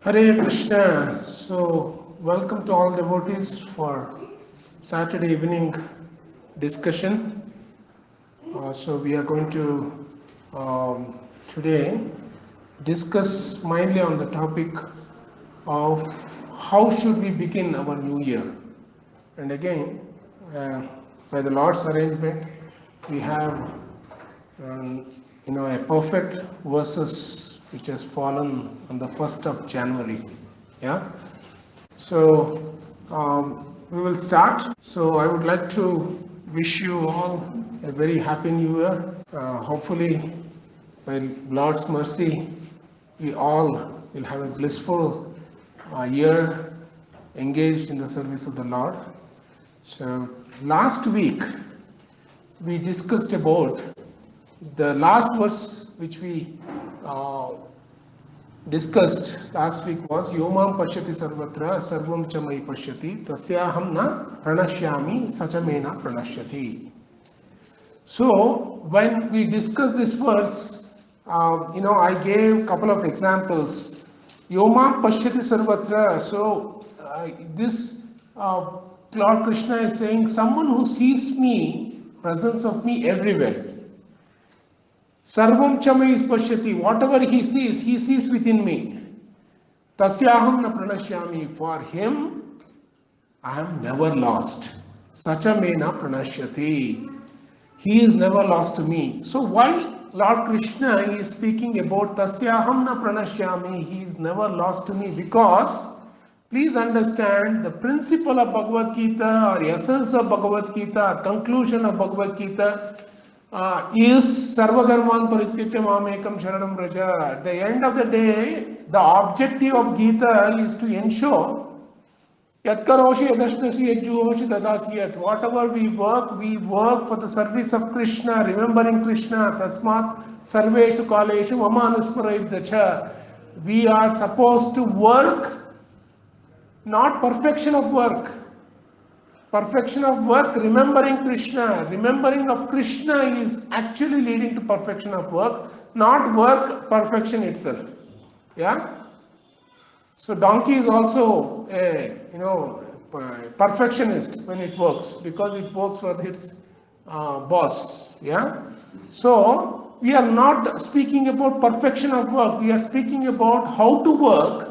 Hare Krishna. So, welcome to all devotees for Saturday evening discussion. We are going to today discuss mainly on the topic of how should we begin our new year. And again, by the Lord's arrangement, we have a perfect verses which has fallen on the 1st of January. Yeah. So we will start. So I would like to wish you all a very happy new year. Hopefully, by Lord's mercy, we all will have a blissful year engaged in the service of the Lord. So last week we discussed about the last verse which we discussed last week was Yomam Pashyati Sarvatra Sarvam Chamai Pashyati Tasyaham na Pranashyami Sachamena Pranashyati. So when we discussed this verse, I gave a couple of examples. Yomam Pashyati Sarvatra. So this Lord Krishna is saying, someone who sees me, presence of me everywhere. Sarvam Chamai is Pashyati. Whatever he sees within me. Tasyaham na pranashyami. For him, I am never lost. Sachamena pranashyati. He is never lost to me. So why Lord Krishna is speaking about Tasyaham na pranashyami, he is never lost to me? Because please understand the principle of Bhagavad Gita or essence of Bhagavad Gita, conclusion of Bhagavad Gita is Sarvakarman Parityacha Mamekam Sharanam Raja. At the end of the day, the objective of Gita is to ensure Yatkaroshi Yadashnasi Yajjuhoshi Dadasiyat. Whatever we work for the service of Krishna, remembering Krishna, Tasmat Sarveshu Kaleshu Mamanusparaydacha. We are supposed to work, not perfection of work. Perfection of work, remembering Krishna. Remembering of Krishna is actually leading to perfection of work, not work perfection itself. Yeah. So donkey is also a perfectionist when it works because it works for its boss. Yeah. So we are not speaking about perfection of work. We are speaking about how to work,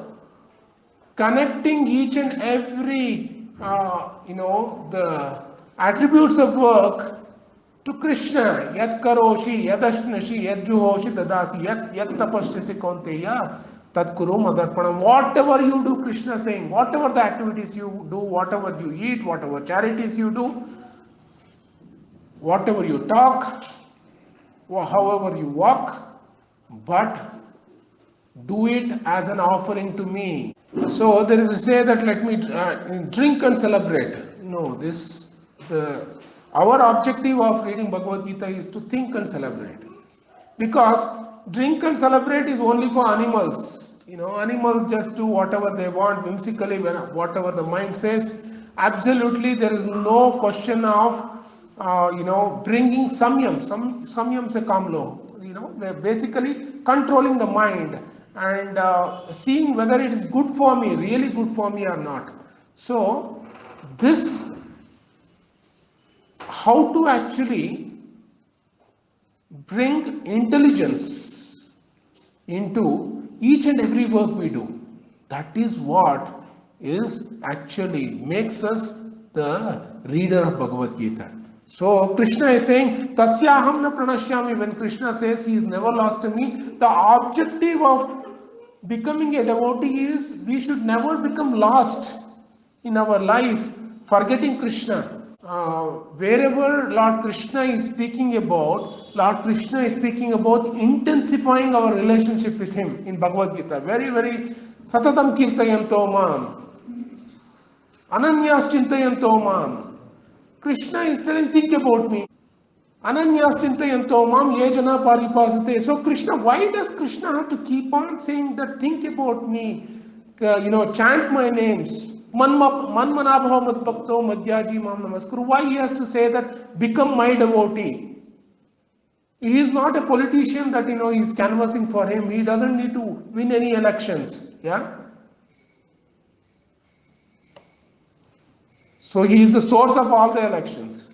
connecting each and every the attributes of work to Krishna. Yat karoshi, yadashnashi, yadjuhoshi, dadasi, yat tapashyasi kaunteya, tad kuru madarpanam. Whatever you do, Krishna saying, whatever the activities you do, whatever you eat, whatever charities you do, whatever you talk, however you walk, but do it as an offering to me. So there is a say that let me drink and celebrate. No, our objective of reading Bhagavad Gita is to think and celebrate. Because drink and celebrate is only for animals. Animals just do whatever they want whimsically, whatever the mind says. Absolutely, there is no question of bringing samyam. Samyam se kamlo. They're basically controlling the mind and seeing whether it is good for me, really good for me or not. So this, how to actually bring intelligence into each and every work we do, that is what is actually makes us the reader of Bhagavad Gita. So Krishna is saying, Tasyaham na pranashyami. When Krishna says he is never lost to me, the objective of becoming a devotee is we should never become lost in our life, forgetting Krishna. Wherever Lord Krishna is speaking about, Lord Krishna is speaking about intensifying our relationship with Him in Bhagavad Gita. Very, very Satatam Kirtayanto Mam. Ananyas Chintayanto Mam. Krishna is telling, think about me. Ananyas Chintayanto Mam Yejana Paripasate. So Krishna, why does Krishna have to keep on saying that, think about me, chant my names? Manmanabha Madbhakto Madhyaji Mam Namaskuru. Why he has to say that, become my devotee? He is not a politician that he is canvassing for him. He doesn't need to win any elections. Yeah. So he is the source of all the elections.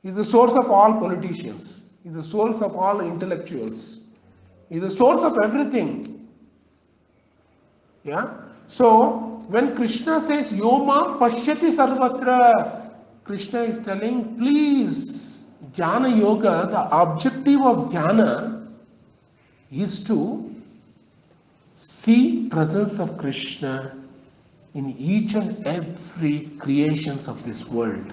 He is the source of all politicians. He is the source of all intellectuals. He is the source of everything. Yeah. So when Krishna says Yoma Pashyati Sarvatra, Krishna is telling, please, Jnana Yoga, the objective of Jnana is to see presence of Krishna in each and every creations of this world.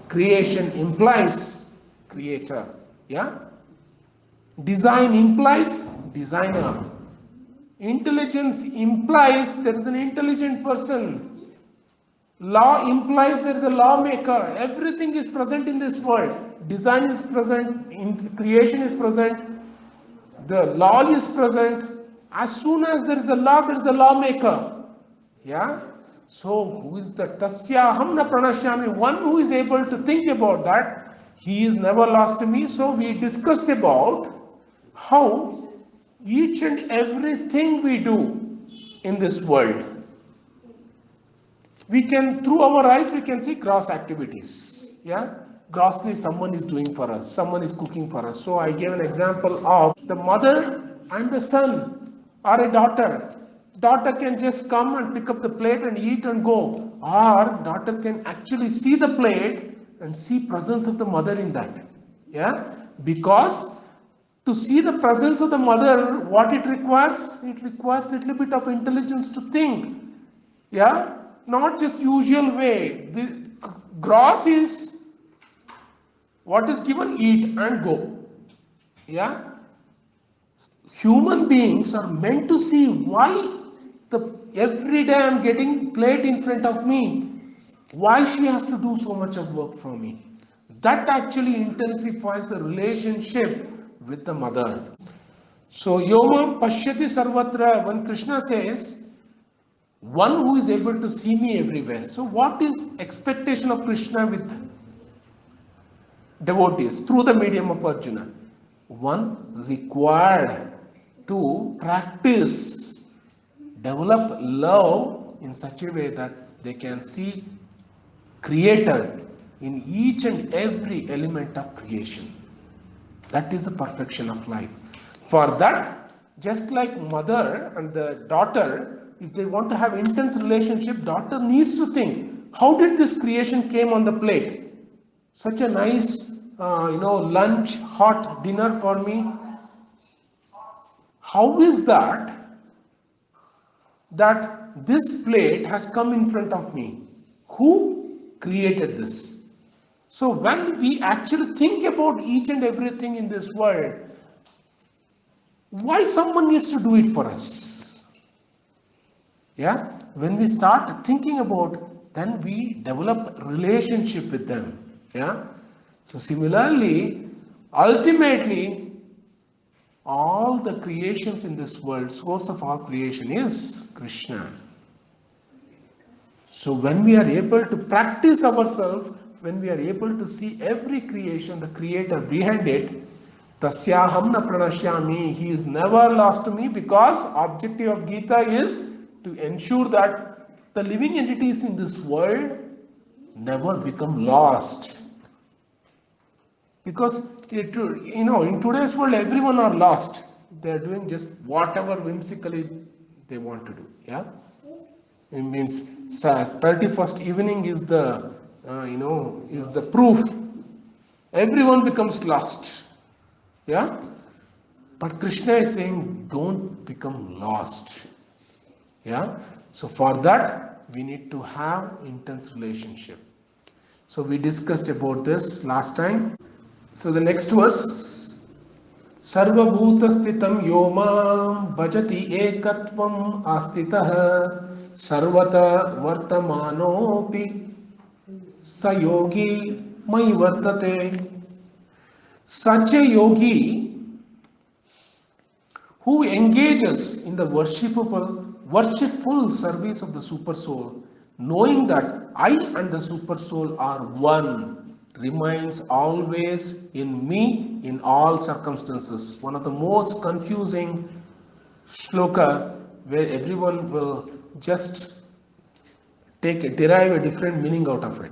Creation implies creator. Yeah. Design implies designer. Intelligence implies there is an intelligent person. Law implies there is a lawmaker. Everything is present in this world. Design is present, creation is present, the law is present. As soon as there is a law, there is a lawmaker. Yeah? So, who is the Tasyaham na pranashyami? One who is able to think about that, he is never lost to me. So, we discussed about how each and everything we do in this world, we can, through our eyes, we can see gross activities. Yeah, grossly someone is doing for us, someone is cooking for us. So I gave an example of the mother and the son, or a daughter. Daughter can just come and pick up the plate and eat and go, or daughter can actually see the plate and see presence of the mother in that. Yeah, because to see the presence of the mother, what it requires a little bit of intelligence to think. Yeah, not just usual way. The gross is what is given, eat and go. Yeah, human beings are meant to see why every day I'm getting plate in front of me. Why she has to do so much of work for me? That actually intensifies the relationship with the mother. So Yoma Pashyati Sarvatra, when Krishna says, one who is able to see me everywhere. So what is expectation of Krishna with devotees through the medium of Arjuna? One required to practice, develop love in such a way that they can see Creator in each and every element of creation. That is the perfection of life. For that, just like mother and the daughter, if they want to have intense relationship, daughter needs to think, how did this creation came on the plate? Such a nice, lunch, hot dinner for me. How is that this plate has come in front of me? Who created this? So when we actually think about each and everything in this world, why someone needs to do it for us? Yeah, when we start thinking about, then we develop relationship with them. Yeah, so similarly, ultimately, all the creations in this world, source of all creation is Krishna. So when we are able to practice ourselves, when we are able to see every creation, the creator behind it, Tasyaham na pranashyami, he is never lost to me, because objective of Gita is to ensure that the living entities in this world never become lost. Because in today's world, everyone are lost. They are doing just whatever whimsically they want to do. Yeah, it means 31st evening is the is the proof. Everyone becomes lost. Yeah, but Krishna is saying, don't become lost. Yeah, so for that we need to have intense relationship. So we discussed about this last time. So the next verse, Sarvabhuta Sthitam Yomam Bhajati Ekatvam Astitah Sarvata Vartamanopi Sayogi Mai Vartate. Such a yogi who engages in the worshipful service of the super soul, knowing that I and the super soul are one, remains always in me in all circumstances. One of the most confusing shloka, where everyone will just derive a different meaning out of it.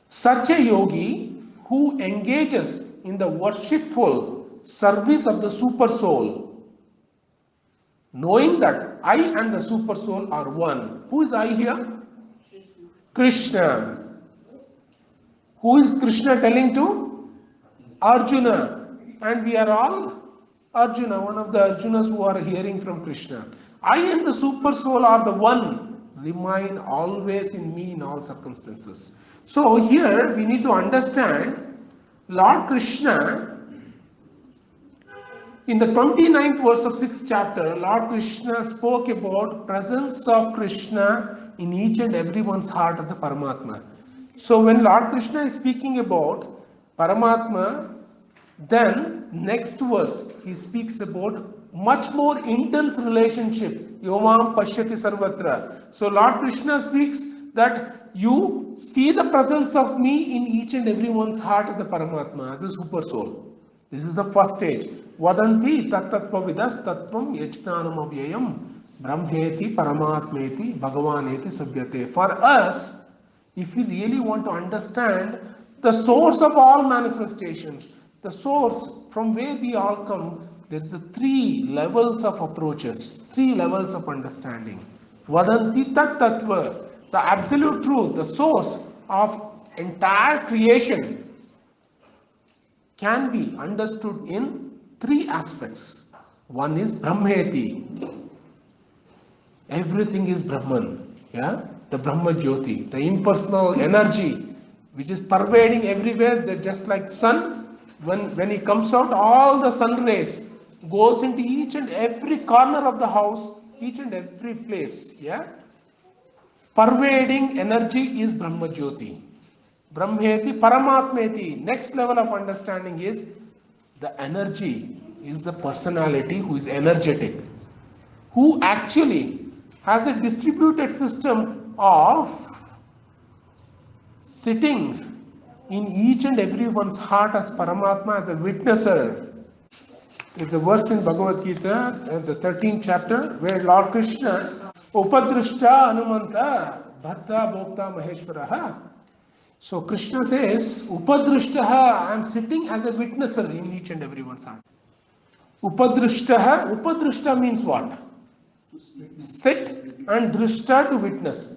Such a yogi who engages in the worshipful service of the super soul, knowing that I and the super soul are one. Who is I here? Krishna. Who is Krishna telling to? Arjuna. And we are all Arjuna, one of the Arjunas who are hearing from Krishna. I and the super soul are the one, remain always in me in all circumstances. So here we need to understand Lord Krishna, in the 29th verse of 6th chapter, Lord Krishna spoke about presence of Krishna in each and everyone's heart as a Paramatma. So when Lord Krishna is speaking about Paramatma, then next verse he speaks about much more intense relationship. Yomam pashyati sarvatra. So Lord Krishna speaks that you see the presence of me in each and everyone's heart as a Paramatma, as a super soul. This is the first stage. Vadanti tattvavidas tattvam yajnanam avyayam brahmeti paramatmeti bhagavaneti sabhyate. For us, if we really want to understand the source of all manifestations, the source from where we all come, there is 3 levels of approaches, 3 levels of understanding. Vadanti tat tattva, the absolute truth, the source of entire creation, can be understood in 3 aspects. One is Brahmeti. Everything is Brahman. Yeah? The Brahma Jyoti, the impersonal energy which is pervading everywhere, that just like sun, when it comes out, all the sun rays goes into each and every corner of the house, each and every place. Yeah? Pervading energy is Brahma Jyoti. Brahmeti Paramatmeti. Next level of understanding is the energy is the personality who is energetic, who actually has a distributed system of sitting in each and everyone's heart as Paramatma, as a witnesser. It's a verse in Bhagavad Gita, the 13th chapter, where Lord Krishna, Upadrishta Anumanta Bharta Bhokta Maheshwaraha. So Krishna says, Upadrishtaha, I am sitting as a witnesser in each and everyone's heart. Upadrishtaha, Upadrishta means what? Sit, and drishta to witness.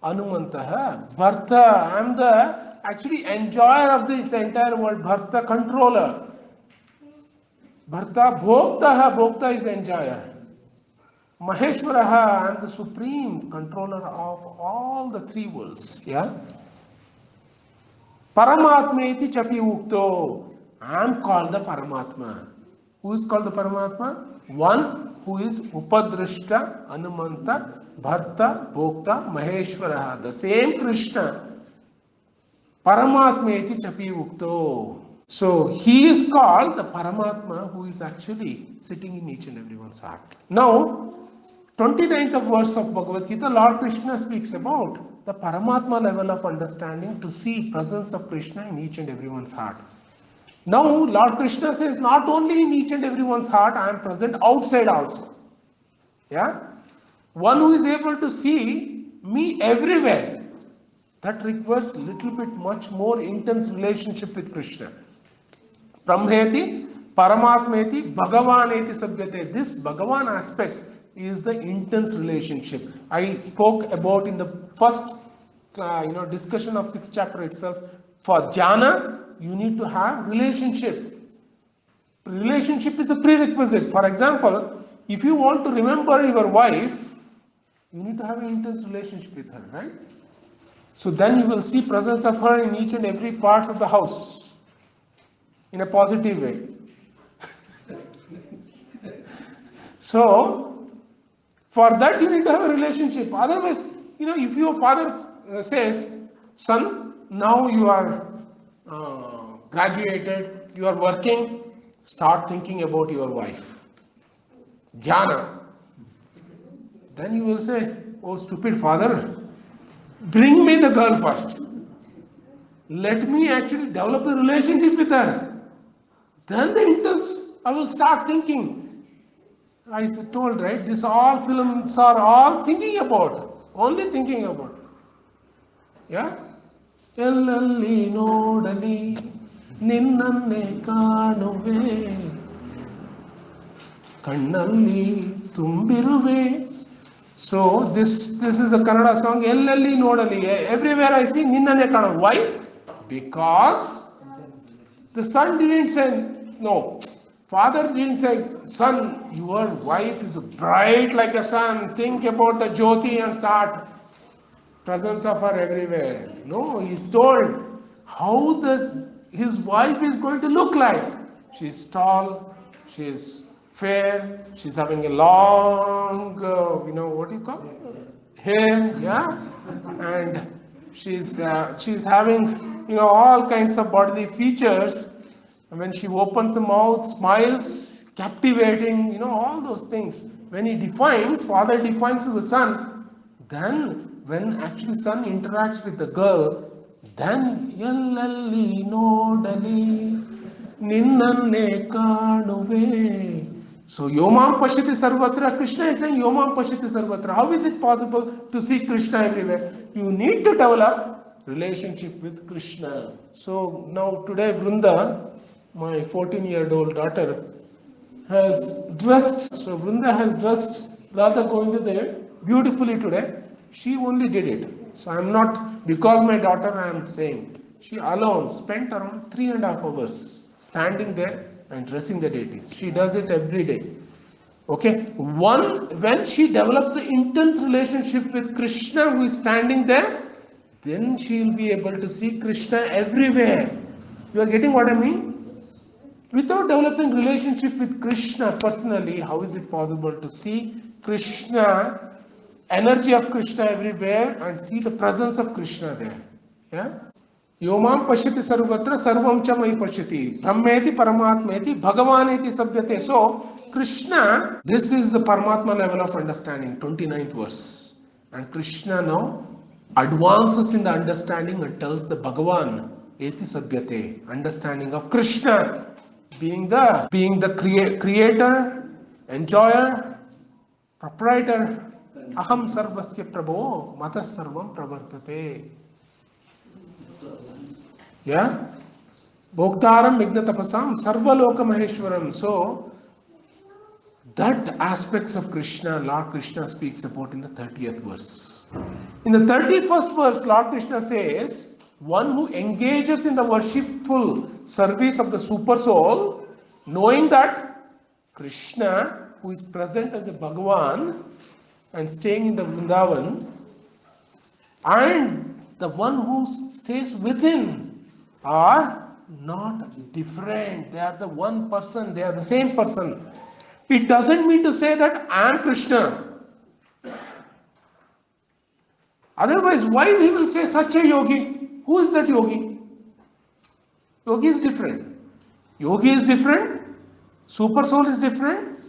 Anumantaha, Bharta, I am the actually enjoyer of its entire world, Bharta, controller. Bharta, Bhoktaha, Bhokta is enjoyer. Maheshwaraha, I am the supreme controller of all the 3 worlds. Yeah? Paramatmeti chapi ukto. I am called the Paramatma. Who is called the Paramatma? One who is Upadrishta, Anumanta, Bharta, Bhokta, Maheshwaraha. The same Krishna. Paramatmeti chapi ukto. So he is called the Paramatma who is actually sitting in each and everyone's heart. Now, 29th verse of Bhagavad Gita, Lord Krishna speaks about the Paramatma level of understanding to see presence of Krishna in each and everyone's heart. Now, Lord Krishna says, not only in each and everyone's heart, I am present outside also. Yeah? One who is able to see me everywhere, that requires little bit much more intense relationship with Krishna. Brahmeti, Paramatmeti, Bhagavaneti Sabhyate. This Bhagavan aspects is the intense relationship. I spoke about in the first discussion of 6th chapter itself. For jhana, you need to have relationship. Relationship is a prerequisite. For example, if you want to remember your wife, you need to have an intense relationship with her, right? So then you will see presence of her in each and every part of the house in a positive way. So for that you need to have a relationship. Otherwise, if your father says, son, now you are graduated, you are working, start thinking about your wife. Jhana. Then you will say, oh stupid father, bring me the girl first. Let me actually develop a relationship with her. Then the intense, I will start thinking. I told, right, this all films are all thinking about, only thinking about. Yeah? ಎಲ್ಲಲ್ಲಿ ನೋಡಲಿ ನಿನ್ನನ್ನೇ ಕಾಣುವೆ ಕಣ್ಣಲ್ಲಿ ತುಂಬಿರುವೆ. So this is a Kannada song. ಎಲ್ಲಲ್ಲಿ ನೋಡಲಿ, everywhere I see ನಿನ್ನನ್ನೇ ಕಾಣುವೆ. Why? Because the son didn't say, no, father didn't say, son, your wife is bright like a sun, think about the jyoti and start presence of her everywhere. No, he's told how his wife is going to look like. She's tall, she's fair, she's having a long, what do you call hair, yeah, and she's having, all kinds of bodily features. And when she opens the mouth, smiles, captivating, all those things. When father defines to the son, then when actually son interacts with the girl, then ಎಲ್ಲಲ್ಲಿ ನೋಡಲಿ ನಿನ್ನನ್ನೇ ಕಾಣುವೆ. So Yomam Pashyati Sarvatra, Krishna is saying Yomam Pashyati Sarvatra. How is it possible to see Krishna everywhere? You need to develop relationship with Krishna. So now today Vrunda, my 14-year-old daughter, has dressed. So Vrunda has dressed Radha Govinda there beautifully today. She only did it. So I am not, because my daughter, I am saying, she alone spent around 3.5 hours standing there and dressing the deities. She does it every day. Okay, when she develops an intense relationship with Krishna who is standing there, then she will be able to see Krishna everywhere. You are getting what I mean? Without developing relationship with Krishna personally, how is it possible to see Krishna, energy of Krishna everywhere, and see the presence of Krishna there? Yeah? Yomam pashyati sarvatra sarvam cha mai pashyati brahmeti paramatmeti bhagavaneti sabhyate. So Krishna, this is the Paramatma level of understanding, 29th verse. And Krishna now advances in the understanding and tells the Bhagavan eti sabhyate, understanding of Krishna being the creator, enjoyer, proprietor. Aham sarvasya prabho matas sarvam pravartate. Yeah? Bhoktaram Vignatapasam Sarvaloka Maheshwaram. So that aspects of Krishna, Lord Krishna speaks about in the 30th verse. In the 31st verse, Lord Krishna says, one who engages in the worshipful service of the super soul, knowing that Krishna, who is present as the Bhagavan and staying in the Vrindavan, and the one who stays within are not different. They are the one person, they are the same person. It doesn't mean to say that I am Krishna. Otherwise, why we will say such a yogi? Who is that yogi? Yogi is different. Yogi is different. Super soul is different.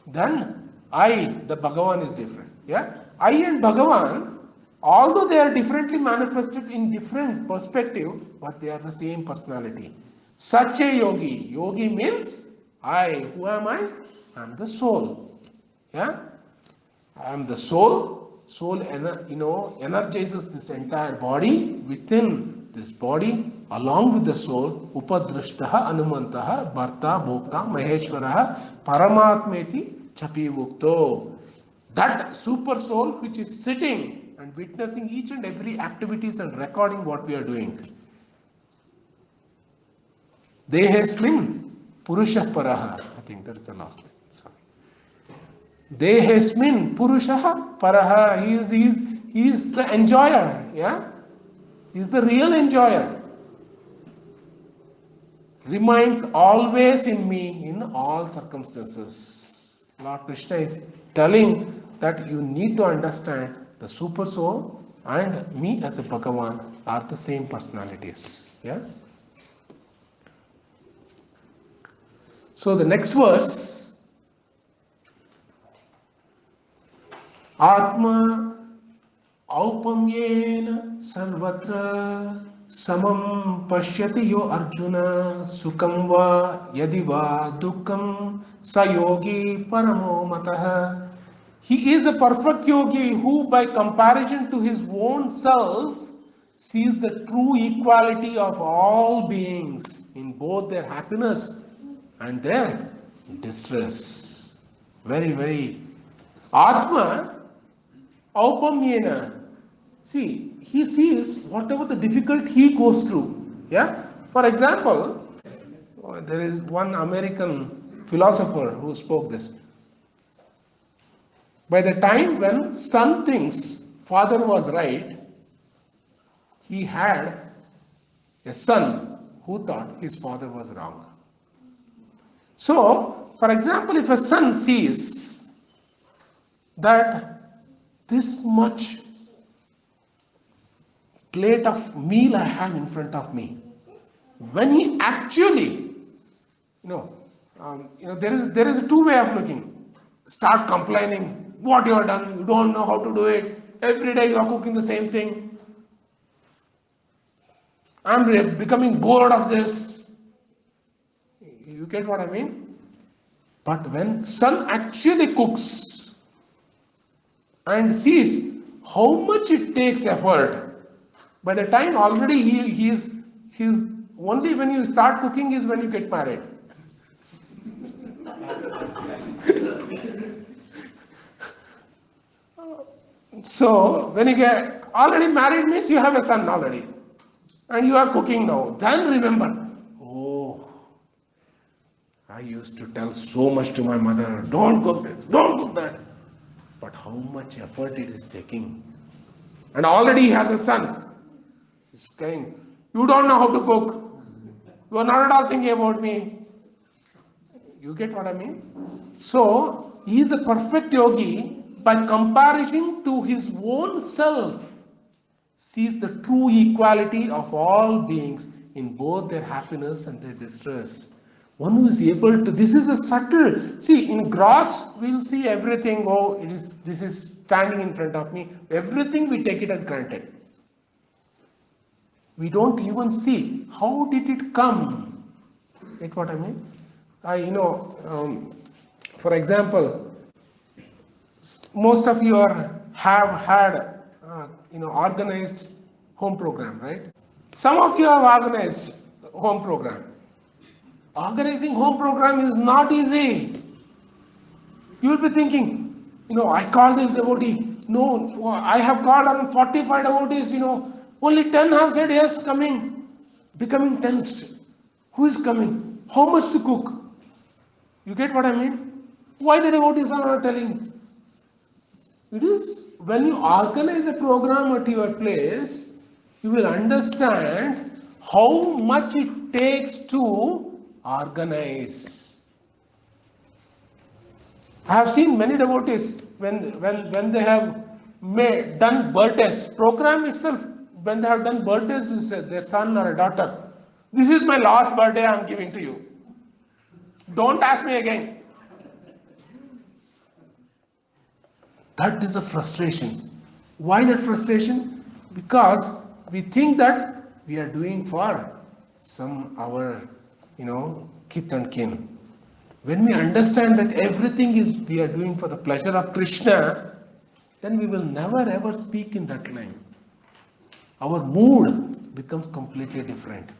Then I, the Bhagavan, is different. Yeah? I and Bhagavan, although they are differently manifested in different perspective, but they are the same personality. Such a yogi. Yogi means I. Who am I? I am the soul. Yeah? I am the soul. Soul, energizes this entire body. Within this body, along with the soul, Upadrishtaha, Anumantaha, Bharta, Bhokta, Maheshwaraha, Paramatmeti, Chapivukto. That super soul which is sitting and witnessing each and every activities and recording what we are doing. Dehesmin Purusha Paraha. I think that's the last line. Sorry. Dehesmin Purusha Paraha. He is the enjoyer. Yeah? He is the real enjoyer. Remains always in me in all circumstances. Lord Krishna is telling that you need to understand the super soul and me as a Bhagavan are the same personalities. Yeah. So the next verse, Atma aupamyena sarvatra samam pashyati yo Arjuna sukham va yadi va dukkam sayogi paramo mataha. He is a perfect yogi who, by comparison to his own self, sees the true equality of all beings in both their happiness and their distress. Very, very. Atma, aupamyena. See, he sees whatever the difficulty he goes through. Yeah? For example, there is one American philosopher who spoke this. By the time when son thinks father was right, he had a son who thought his father was wrong. So, for example, if a son sees that this much plate of meal I have in front of me, when he actually, there is a two way of looking. Start complaining what you have done, you don't know how to do it. Every day you are cooking the same thing. I'm becoming bored of this. You get what I mean? But when son actually cooks and sees how much it takes effort, by the time already he's only when you start cooking is when you get married. So when you get already married means you have a son already and you are cooking now. Then remember, oh, I used to tell so much to my mother, don't cook this, don't cook that. But how much effort it is taking. And already he has a son. He's saying, you don't know how to cook. You are not at all thinking about me. You get what I mean? So, he is a perfect yogi by comparison to his own self, sees the true equality of all beings in both their happiness and their distress. One who is able to, this is a subtle, see, in gross, we'll see everything, oh, this is standing in front of me. Everything we take it as granted. We don't even see, how did it come? Get what I mean? For example, most of you have had, organized home program, right? Some of you have organized home program. Organizing home program is not easy. You will be thinking, I call this devotee. No, I have called on 45 devotees, only 10 have said yes, coming. Becoming tensed. Who is coming? How much to cook? You get what I mean? Why the devotees are not telling? It is when you organize a program at your place, you will understand how much it takes to organize. I have seen many devotees when they have done birthdays, program itself, when they have done birthdays, their son or a daughter, this is my last birthday I am giving to you. Don't ask me again. That is a frustration. Why that frustration? Because we think that we are doing for our kith and kin. When we understand that everything is we are doing for the pleasure of Krishna, then we will never ever speak in that line. Our mood becomes completely different.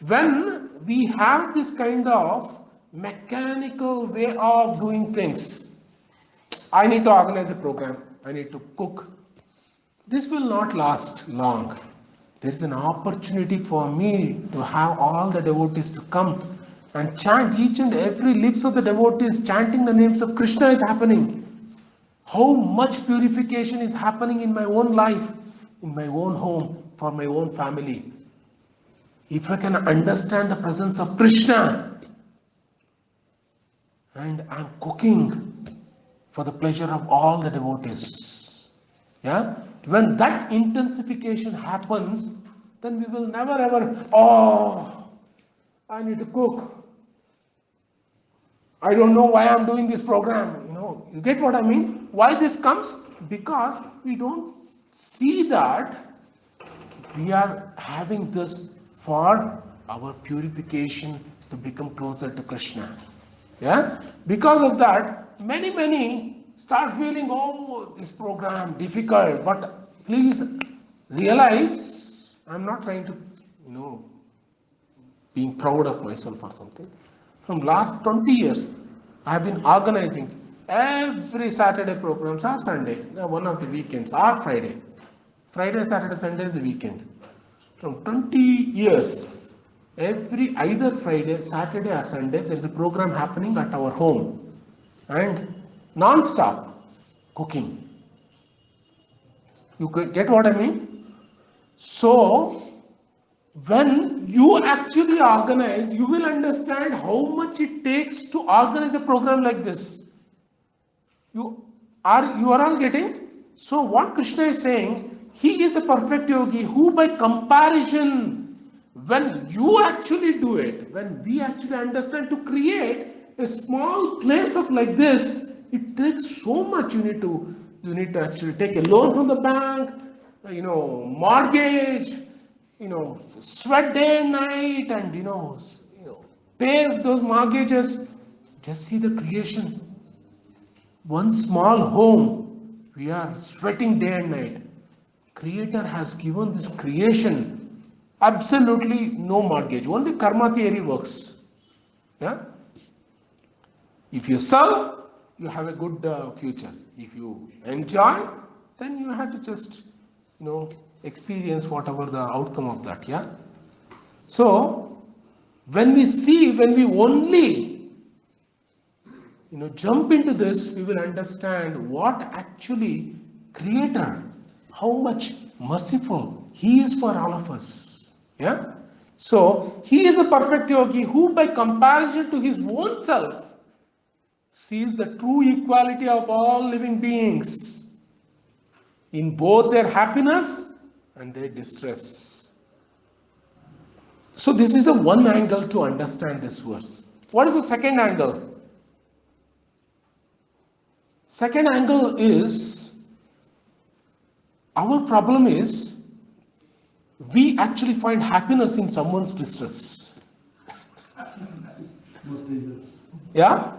When we have this kind of mechanical way of doing things, I need to organize a program, I need to cook. This will not last long. There is an opportunity for me to have all the devotees to come and chant. Each and every lips of the devotees chanting the names of Krishna is happening. How much purification is happening in my own life, in my own home, for my own family. If I can understand the presence of Krishna and I am cooking for the pleasure of all the devotees. Yeah? When that intensification happens, then we will never ever, I need to cook. I don't know why I'm doing this program. You get what I mean? Why this comes? Because we don't see that we are having this for our purification to become closer to Krishna. Yeah? Because of that, many start feeling, this program difficult. But please realize I'm not trying to, being proud of myself or something. From last 20 years, I have been organizing every Saturday programs or Sunday, one of the weekends or Friday. Friday, Saturday, Sunday is the weekend. From 20 years, every either Friday, Saturday or Sunday, there is a program happening at our home and non-stop cooking. You get what I mean? So, when you actually organize, you will understand how much it takes to organize a program like this. You are all getting? So what Krishna is saying, he is a perfect yogi who by comparison, when you actually do it, when we actually understand to create a small place of like this, it takes so much. You need to actually take a loan from the bank, mortgage, sweat day and night, and pay those mortgages. Just see the creation. One small home, we are sweating day and night. Creator has given this creation absolutely no mortgage. Only karma theory works. Yeah. If you serve, you have a good future. If you enjoy, then you have to just experience whatever the outcome of that. Yeah. So when we only jump into this, we will understand what actually Creator, how much merciful He is for all of us. Yeah. So He is a perfect yogi who, by comparison to His own self, sees the true equality of all living beings in both their happiness and their distress. So this is the one angle to understand this verse. What is the second angle? Second angle is, our problem is, we actually find happiness in someone's distress. Yeah?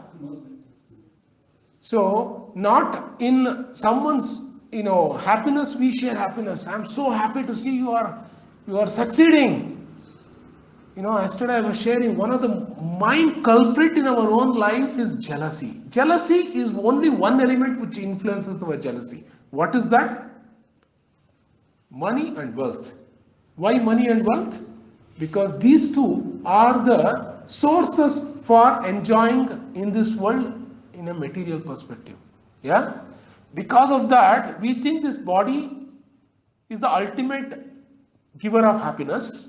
So, not in someone's, happiness, we share happiness. I'm so happy to see you are succeeding. Yesterday I was sharing, one of the main culprit in our own life is jealousy. Jealousy is only one element which influences our jealousy. What is that? Money and wealth. Why money and wealth? Because these two are the sources for enjoying in this world in a material perspective. Yeah? Because of that, we think this body is the ultimate giver of happiness.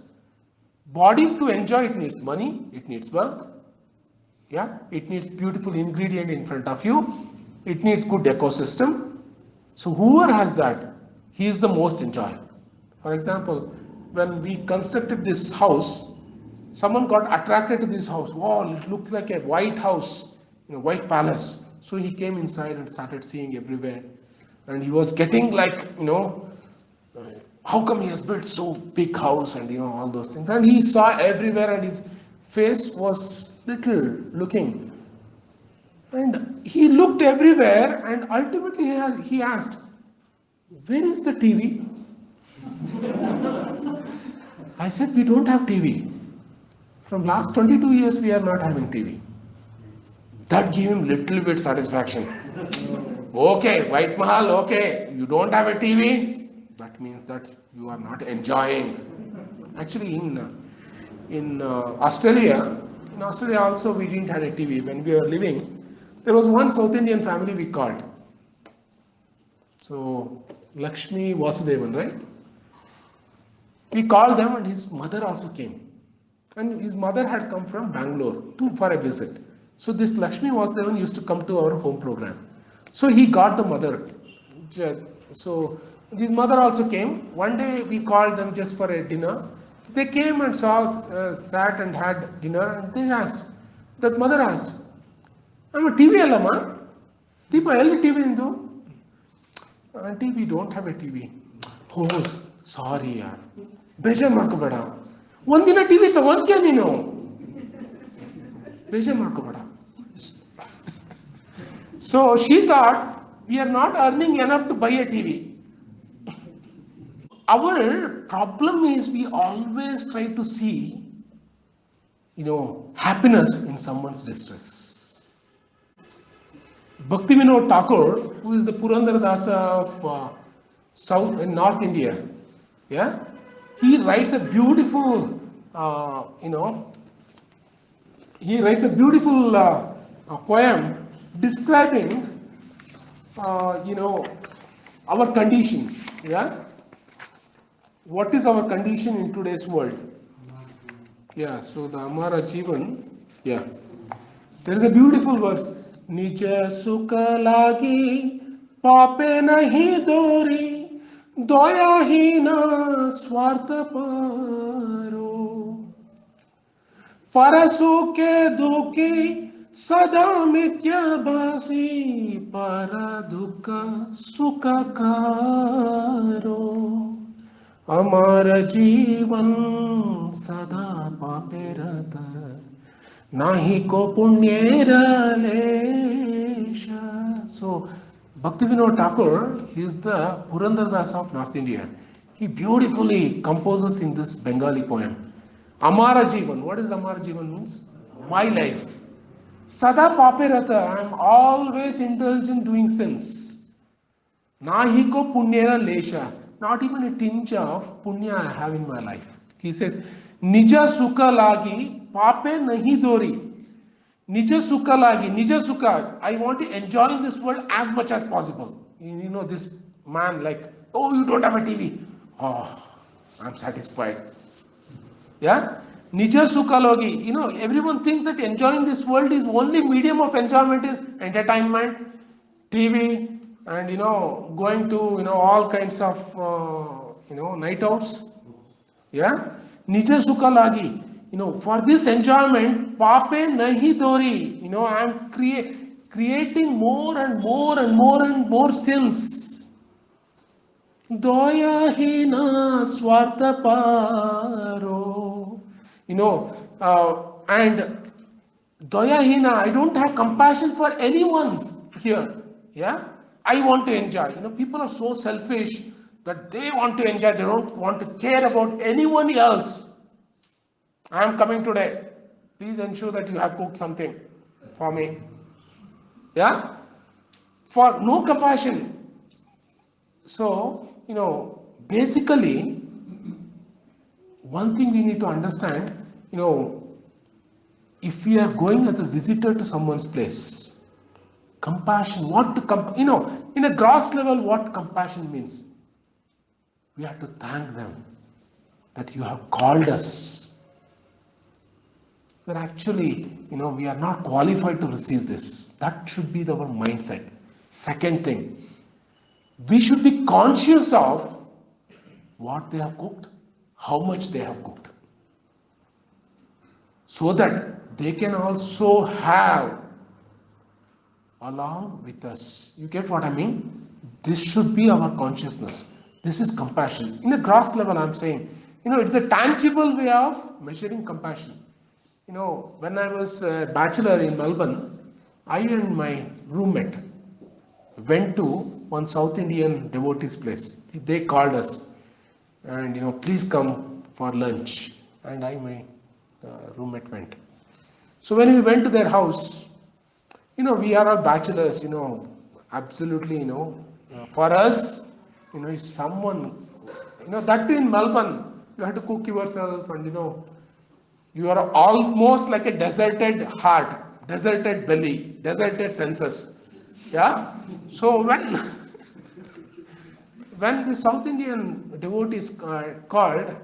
Body, to enjoy, it needs money, it needs wealth, yeah, it needs beautiful ingredient in front of you, it needs good ecosystem. So whoever has that, he is the most enjoyable. For example, when we constructed this house, someone got attracted to this house. Wow, it looks like a white house, white palace. So he came inside and started seeing everywhere, and he was getting like, how come he has built so big house, and all those things, and he saw everywhere, and his face was little looking, and he looked everywhere, and ultimately he asked, where is the TV? I said, we don't have TV. From last 22 years we are not having TV. That gave him little bit satisfaction. Okay, White Mahal, okay, you don't have a TV, that means that you are not enjoying. Actually, in Australia also we didn't have a TV. When we were living, there was one South Indian family we called. So Lakshmi Vasudevan, right? We called them, and his mother also came. And his mother had come from Bangalore for a visit. So this Lakshmi Vasudevan used to come to our home program. So he got the mother. So his mother also came. One day we called them just for a dinner. They came and sat and had dinner, and they asked, that mother asked, I'm a TV allama? Deepa, elli TV indu? Auntie, we don't have a TV. Oh, sorry yaar. ಬೇಜಾರು ಮಾಡ್ಕೋಬೇಡ, ಒಂದಿನ TV ತಗೊಂತೀಯ ನೀನು, ಬೇಜಾರು ಮಾಡ್ಕೋಬೇಡ. So she thought we are not earning enough to buy a TV. our problem is we always try to see, happiness in someone's distress. Bhaktivinoda Thakur, who is the Purandara Dasa of South and North India, yeah, he writes a beautiful, he writes a beautiful poem describing, our condition. Yeah, what is our condition in today's world? Yeah, so the Amara Jivan, yeah. There is a beautiful verse. Nij sukha lagi pape nahi dori doya hina swartha paro parasu ke dukhi sada mitya basi para dukha sukha karo अमर जीवन सदा पापे रहता नाही को पुण्येर लेशा. So Bhaktivinoda Thakur, he is the Purandara Das of North India. He beautifully composes in this Bengali poem. Amara Jivan. What does Amara Jivan means? My life. Sada pape rata. I am always indulged in doing sins. Nahi ko punyera lesha. Not even a tinge of punya I have in my life. He says, Nija sukha lagi pape nahi dori. Nija sukha lagi, Nija sukha. I want to enjoy in this world as much as possible. This man like, oh, you don't have a TV. Oh, I'm satisfied. Yeah? Nija sukha logi. Everyone thinks that enjoying this world is only medium of enjoyment is entertainment, TV, and going to all kinds of night outs. Yeah? Nija sukha lagi. For this enjoyment, pape nahi dori. I am creating more and more and more and more sins. Doya hina swartha paro. And doya hina, I don't have compassion for anyone's here. Yeah? I want to enjoy. People are so selfish that they want to enjoy. They don't want to care about anyone else. I am coming today. Please ensure that you have cooked something for me. Yeah? For no compassion. So, basically, one thing we need to understand, if we are going as a visitor to someone's place, compassion, in a gross level, what compassion means? We have to thank them that you have called us. But actually, we are not qualified to receive this. That should be our mindset. Second thing, we should be conscious of what they have cooked, how much they have cooked, so that they can also have along with us. You get what I mean? This should be our consciousness. This is compassion. In a gross level, I'm saying, it's a tangible way of measuring compassion. When I was a bachelor in Melbourne, I and my roommate went to one South Indian devotee's place. They called us and, please come for lunch. And my roommate went. So when we went to their house, we are all bachelors, absolutely, for us, if someone, that in Melbourne, you have to cook yourself and, you are almost like a deserted heart, deserted belly, deserted senses. Yeah? So when the South Indian devotee is called,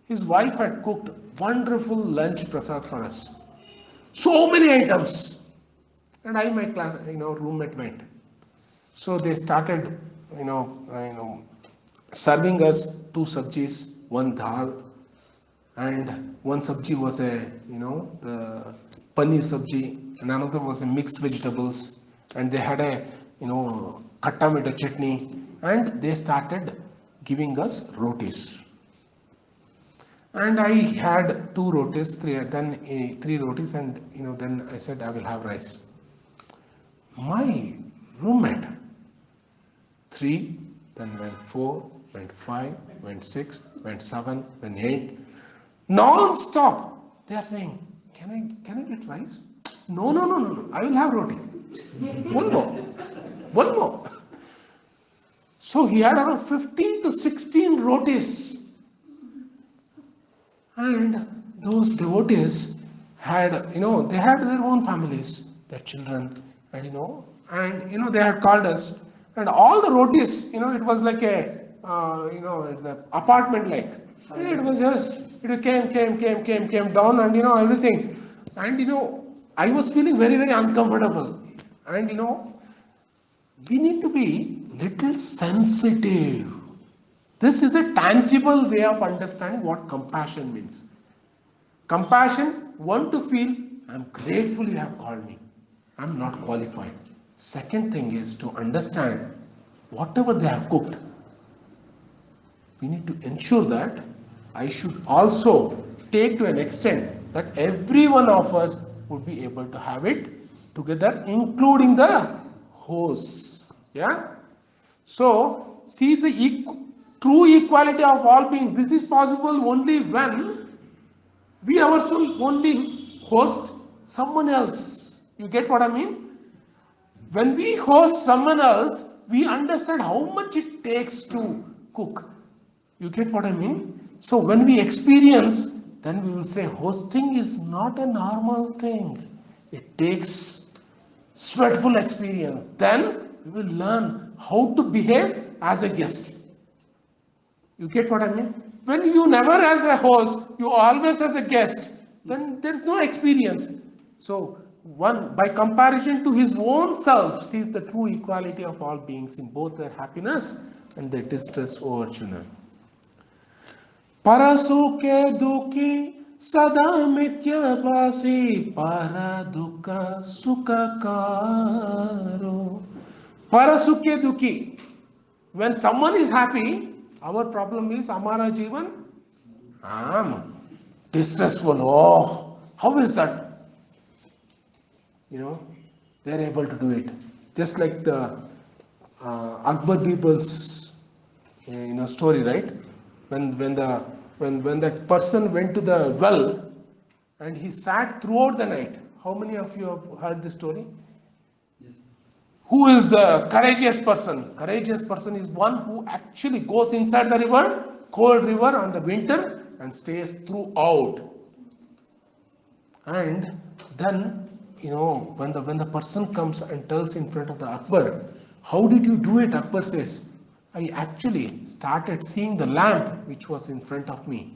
his wife had cooked wonderful lunch prasad for us. So many items. And my roommate went. So they started, serving us 2 sabjis, 1 dal, and 1 sabji was the paneer sabji, and another was a mixed vegetables, and they had a, khatta meeta chutney, and they started giving us rotis. And I had 2 rotis, 3 rotis, and then I said I will have rice. My roommate, 3, then went 4, went 5, went 6, went 7, went 8. Non-stop. They are saying, can I get rice? No, no, no, no, no. I will have roti. One more. One more. So he had around 15 to 16 rotis. And those devotees had, they had their own families, their children, and they had called us. And all the rotis, it was like it's an apartment like. It was just, it came down and, everything. And, I was feeling very, very uncomfortable. And, we need to be little sensitive. This is a tangible way of understanding what compassion means. Compassion, one to feel, I'm grateful you have called me. I'm not qualified. Second thing is to understand whatever they have cooked. We need to ensure that I should also take to an extent that every one of us would be able to have it together, including the host. Yeah? So, see the true equality of all beings. This is possible only when we ourselves only host someone else. You get what I mean? When we host someone else, we understand how much it takes to cook. You get what I mean? So when we experience, then we will say hosting is not a normal thing. It takes sweatful experience. Then we will learn how to behave as a guest. You get what I mean? When you never as a host, you always as a guest, then there is no experience. So one, by comparison to his own self, sees the true equality of all beings in both their happiness and their distress, O Arjuna. Parasuke duki sada mityabasi paraduka sukakaro. Parasuke duki. When someone is happy, our problem is Amara Jivan. Distressful. Oh, how is that? They're able to do it. Just like the Akbar Bibal's story, right? When that person went to the well and he sat throughout the night. How many of you have heard this story? Yes. Who is the courageous person? Courageous person is one who actually goes inside the river, cold river on the winter, and stays throughout. And then, when the person comes and tells in front of the Akbar, how did you do it? Akbar says, I actually started seeing the lamp which was in front of me.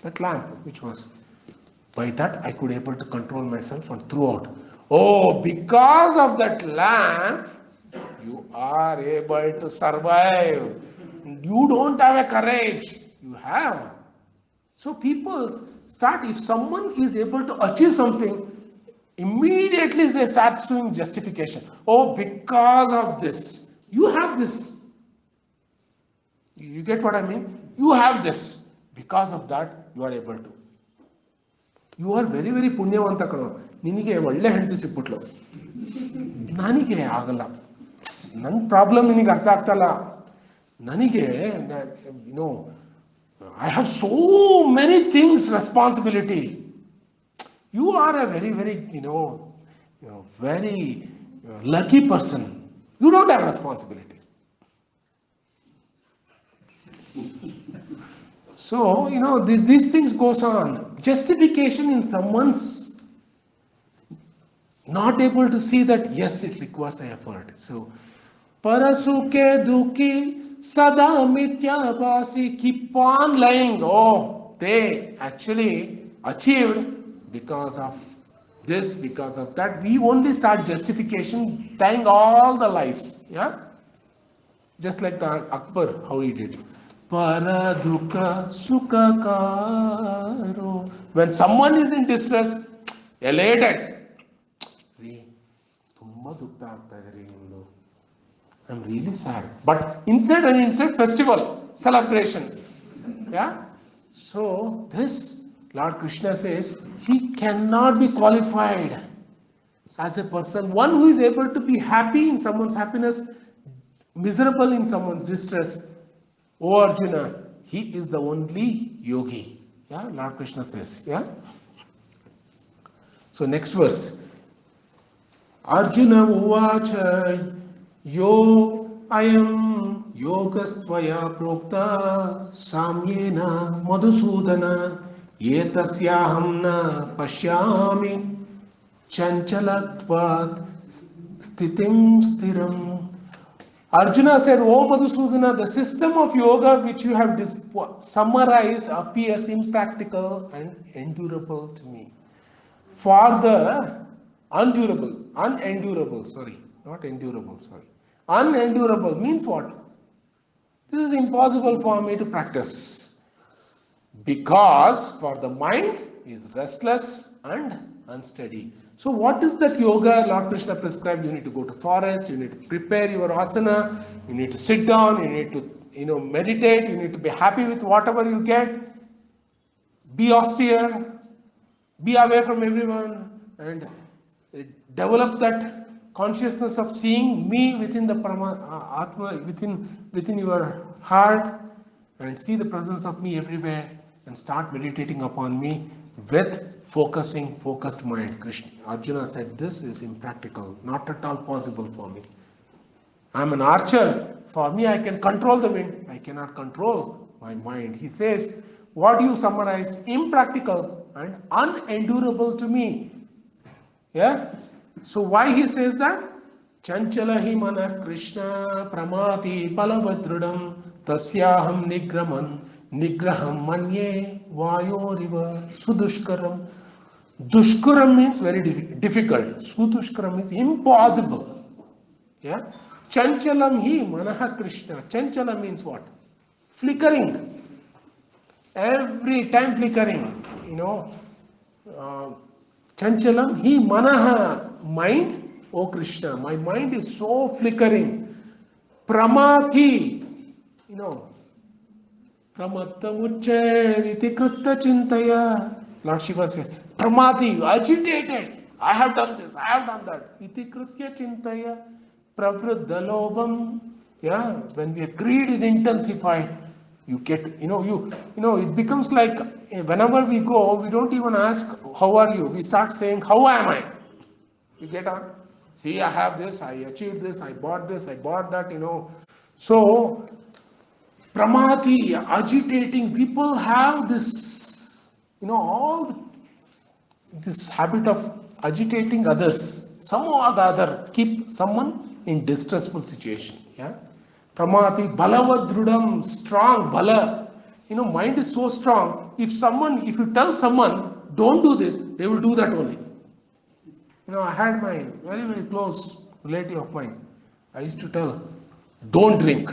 That lamp which was, by that I could able to control myself and throughout. Oh, because of that lamp, you are able to survive. You don't have a courage. You have. So people start, if someone is able to achieve something, immediately they start showing justification. Oh, because of this, you have this. You get what I mean? You have this. Because of that, you are able to. You are very, very punyavanta kano. ನಿನಗೆ ಒಳ್ಳೆ ಹೆಂಡತಿ ಸಿಕ್ಬಿಟ್ಲು. ನನಗೆ ಆಗಲ್ಲ. ನನ್ನ problem ನಿನಗೆ ಅರ್ಥ ಆಗ್ತಲ್ಲ. ನನಗೆ I have so many things, responsibility. You are a very, very, very lucky person. You don't have responsibility. So, these things goes on. Justification in someone's not able to see that, yes, it requires an effort. So, parasuke duki sada mityabasi, keep on lying. Oh, they actually achieved because of this, because of that. We only start justification, telling all the lies. Yeah? Just like the Akbar, how he did. Paraduka sukakaro. When someone is in distress, elated. I'm really sad. But inside and inside, festival, celebration. Yeah? So, this Lord Krishna says, he cannot be qualified as a person. One who is able to be happy in someone's happiness, miserable in someone's distress. O Arjuna, he is the only yogi. Yeah, Lord Krishna says. Yeah. So next verse. Arjuna uvacha yo ayam yogastvaya prokta samyena madhusudana etasyaham na pashyami chanchalatvat sthitim stiram. Arjuna said, O Madhusudana, the system of yoga which you have summarized appears impractical and endurable to me. For the unendurable, sorry, not endurable, sorry. Unendurable means what? This is impossible for me to practice. Because for the mind is restless and unsteady. So what is that yoga Lord Krishna prescribed? You need to go to forest, you need to prepare your asana, you need to sit down, you need to meditate, you need to be happy with whatever you get, be austere, be away from everyone, and develop that consciousness of seeing me within the Atma, within your heart, and see the presence of me everywhere, and start meditating upon me with focused mind. Krishna Arjuna said, this is impractical, not at all possible for me. I'm an archer. For me, I can control the wind. I cannot control my mind. He says, what do you summarize? Impractical and unendurable to me. Yeah? So why he says that? Chanchalahi mana Krishna pramati palavadrudam tasyaham nigraham manye vayoriva sudushkaram. Dushkaram means very difficult. Sudushkaram means impossible. Yeah? Chanchalam hi manaha Krishna. Chanchala means what? Flickering. Every time flickering. Chanchalam hi manaha. Mind, oh Krishna, my mind is so flickering. Pramati. Pramattamucche viti krutta chintaya. Lord Shiva says, Pramati, agitated. I have done this, I have done that. Iti krutya chintaya. Pravruddhalobham. Yeah, when your greed is intensified, you get, it becomes like whenever we go, we don't even ask, how are you? We start saying, how am I? You get on? See, I have this, I achieved this, I bought that. So, Pramati, agitating, people have this, this habit of agitating others. Somehow or the other, keep someone in distressful situation. Yeah. Pramati, balavadrudam, strong, bala. Mind is so strong. If you tell someone, don't do this, they will do that only. I had my very, very close relative of mine. I used to tell, don't drink.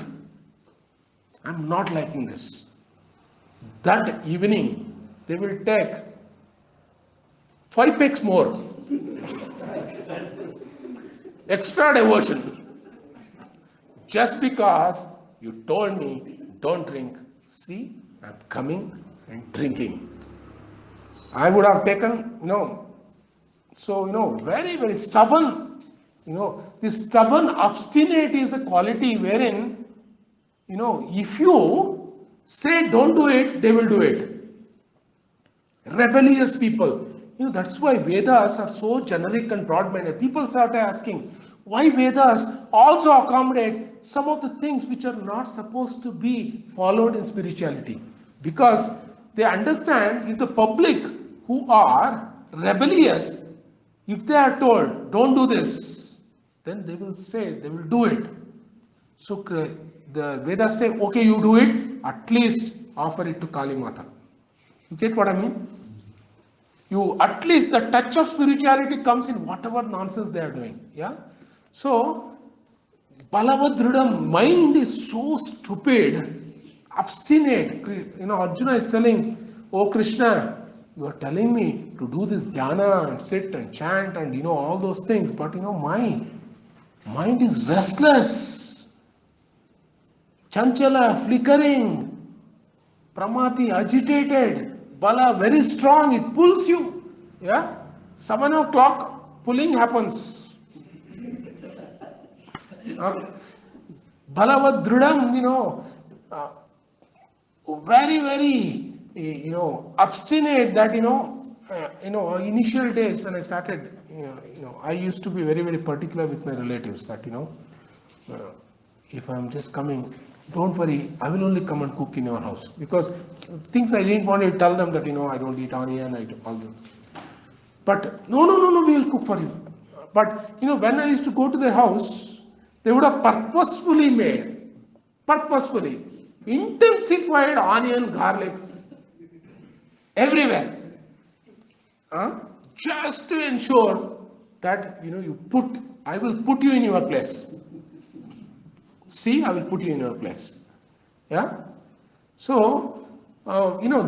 I'm not liking this. That evening, they will take 5 pecks more. Extra devotion. Just because you told me, don't drink. See, I'm coming and drinking. I would have taken, So, very, very stubborn. This stubborn obstinate is a quality wherein, if you say don't do it, they will do it. Rebellious people. That's why Vedas are so generic and broad-minded. People start asking, why Vedas also accommodate some of the things which are not supposed to be followed in spirituality? Because they understand if the public who are rebellious, if they are told, don't do this, then they will do it. So the Vedas say, okay, you do it, at least offer it to Kali Mata. You get what I mean? At least the touch of spirituality comes in whatever nonsense they are doing. Yeah? So, Balavadridam, mind is so stupid, obstinate. Arjuna is telling, oh Krishna, you are telling me to do this dhyana and sit and chant and all those things, but my mind is restless, chanchala, flickering, pramati, agitated, bala, very strong, it pulls you. Yeah? 7 o'clock, pulling happens. Balavad dridam, very, very, obstinate that, initial days when I started, I used to be very, very particular with my relatives that, uh, if I'm just coming, don't worry, I will only come and cook in your house. Because things I didn't want to tell them that, I don't eat onion, I do all that. But no, no, no, no, we will cook for you. But when I used to go to their house, they would have purposefully intensified onion, garlic everywhere, just to ensure that I will put you in your place. See, I will put you in your place. Yeah. So,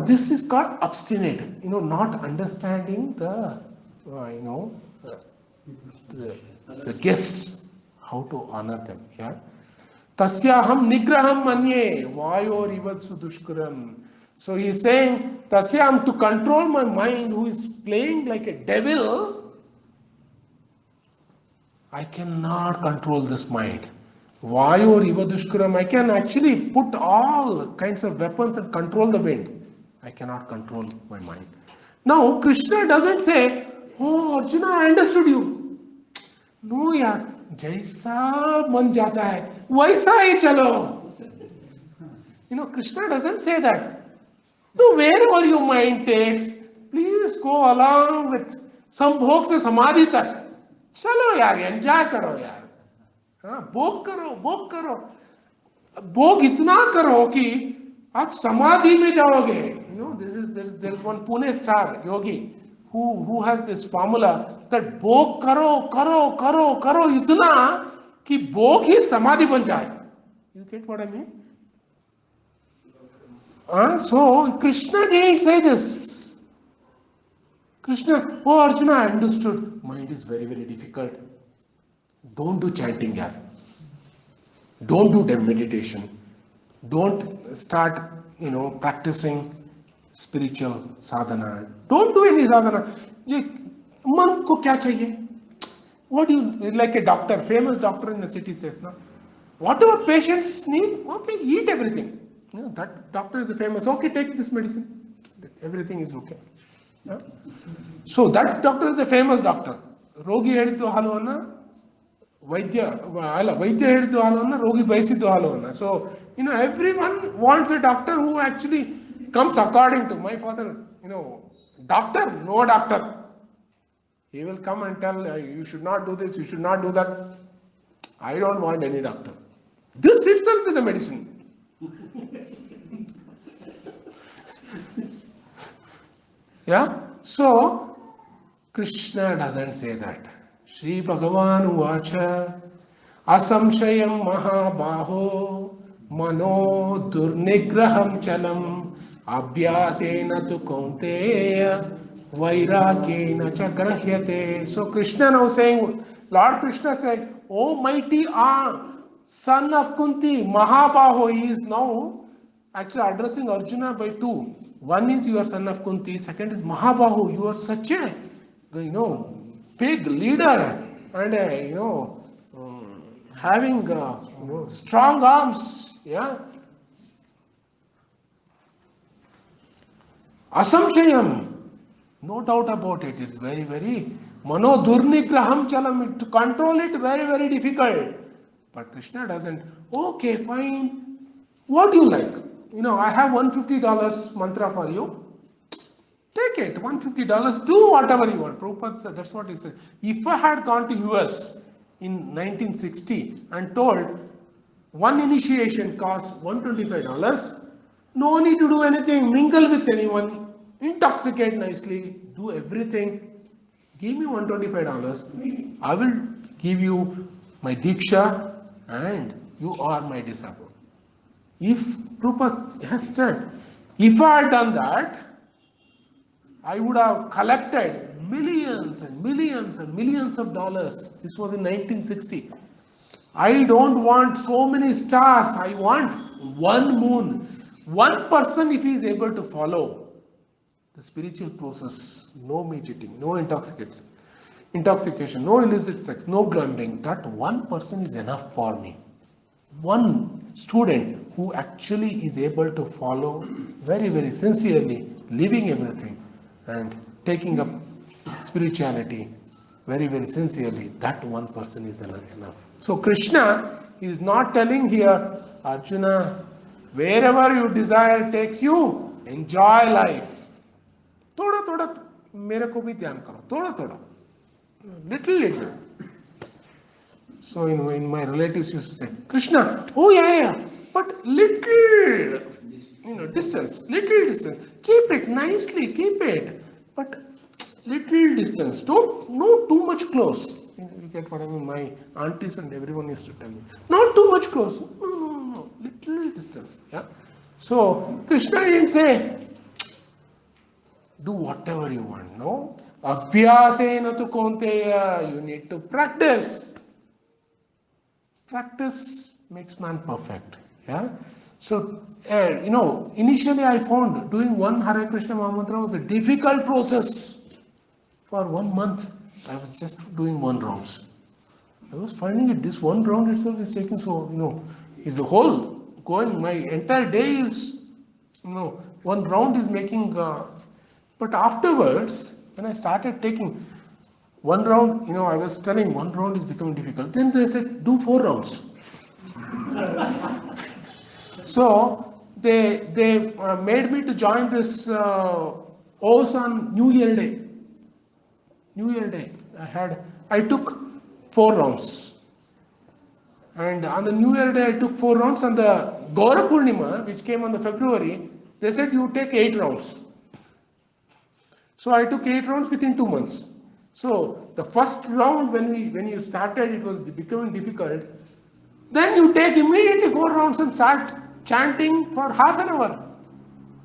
this is called obstinate. Not understanding uh, the guests, how to honor them. Yeah. Tasyaham nigraham manye vayor ivad sudushkuram. So he is saying, Tasyam, to control my mind, who is playing like a devil, I cannot control this mind. Vayor ivadushkuram, I can actually put all kinds of weapons and control the wind. I cannot control my mind. Now, Krishna doesn't say, oh Arjuna, I understood you. No, yaar, jaisa man jata hai, waisa hi chalo. Krishna doesn't say that. So wherever your mind takes, please go along with some भोग से समाधि तक. चलो यार, enjoy करो यार. हाँ, भोग करो. भोग इतना करो कि आप समाधि में जाओगे. There is one Pune star yogi who has this formula that भोग करो इतना कि भोग ही समाधि बन जाए. You get what I mean? So Krishna didn't say this. Krishna, oh Arjuna, I understood. Mind is very, very difficult. Don't do chanting, yaar. Don't do meditation. Don't start, practicing spiritual sadhana. Don't do any sadhana. Man ko kya chahiye? What do you, like a doctor, famous doctor in the city says, na, whatever patients need, okay, eat everything. That doctor is famous. Okay, take this medicine. Everything is okay. Yeah? So that doctor is a famous doctor. Rogi ಹೇಳಿದ್ದು ಹಾಲು ಅನ್ನ ವೈದ್ಯ ಹೇಳಿದ್ದು ಹಾಲು ಅನ್ನ ರೋಗಿ ಬಯಸಿದ್ದು ಹಾಲು ಅನ್ನ. So everyone wants a doctor who actually comes according to my father. Doctor, no doctor. He will come and tell you should not do this, you should not do that. I don't want any doctor. This itself is a medicine. Yeah. So Krishna doesn't say that. Shri Bhagavan Uvacha Asamshayam Mahabaho Mano Durnigraham Chalam Abhyasena tu Kaunteya Vairagena Chagrahyate. So Krishna now saying, Lord Krishna said, O mighty son of Kunti, Mahabaho, he is now actually addressing Arjuna by two. One is you are son of Kunti, second is Mahabahu, you are such a big leader and having strong arms. Yeah. Asamshayam, no doubt about it. It's very, very mano durnigraham chalam, to control it very, very difficult. But Krishna doesn't. Okay, fine. What do you like? I have $150 mantra for you. Take it, $150. Do whatever you want. Prabhupada said, that's what he said. If I had gone to US in 1960 and told one initiation costs $125, no need to do anything, mingle with anyone, intoxicate nicely, do everything. Give me $125. I will give you my diksha and you are my disciple. If Prabhupada has said, if I had done that, I would have collected millions and millions and millions of dollars. This was in 1960. I don't want so many stars. I want one moon. One person, if he is able to follow the spiritual process, no meat eating, no intoxication, no illicit sex, no grumbling, that one person is enough for me. One student who actually is able to follow very, very sincerely, living everything and taking up spirituality very, very sincerely, that one person is enough. So Krishna is not telling here, Arjuna, wherever your desire takes you, enjoy life. थोड़ा थोड़ा मेरे को भी ध्यान करो, थोड़ा थोड़ा, little. So in my relatives used to say, Krishna, oh yeah, but little, distance, little distance. Keep it nicely, keep it, but little distance. Don't, no too much close. You get what I mean? My aunties and everyone used to tell me, not too much close. No, little distance. Yeah. So Krishna didn't say, do whatever you want. No. Abhyasena tu kaunteya, you need to practice. Practice makes man perfect. Yeah. So, initially I found doing one Hare Krishna Mahamantra was a difficult process. For 1 month, I was just doing one rounds. I was finding it, this one round itself is taking so, is the whole going, my entire day is, one round is making, but afterwards, when I started taking one round, I was telling one round is becoming difficult. Then they said, do 4 rounds. So they made me to join this OS on New Year Day. New Year Day, I took 4 rounds. And on the New Year Day, I took 4 rounds. On the Gaura Purnima, which came on the February, they said you take 8 rounds. So I took 8 rounds within 2 months. So the first round, when you started, it was becoming difficult. Then you take immediately 4 rounds and start chanting for half an hour.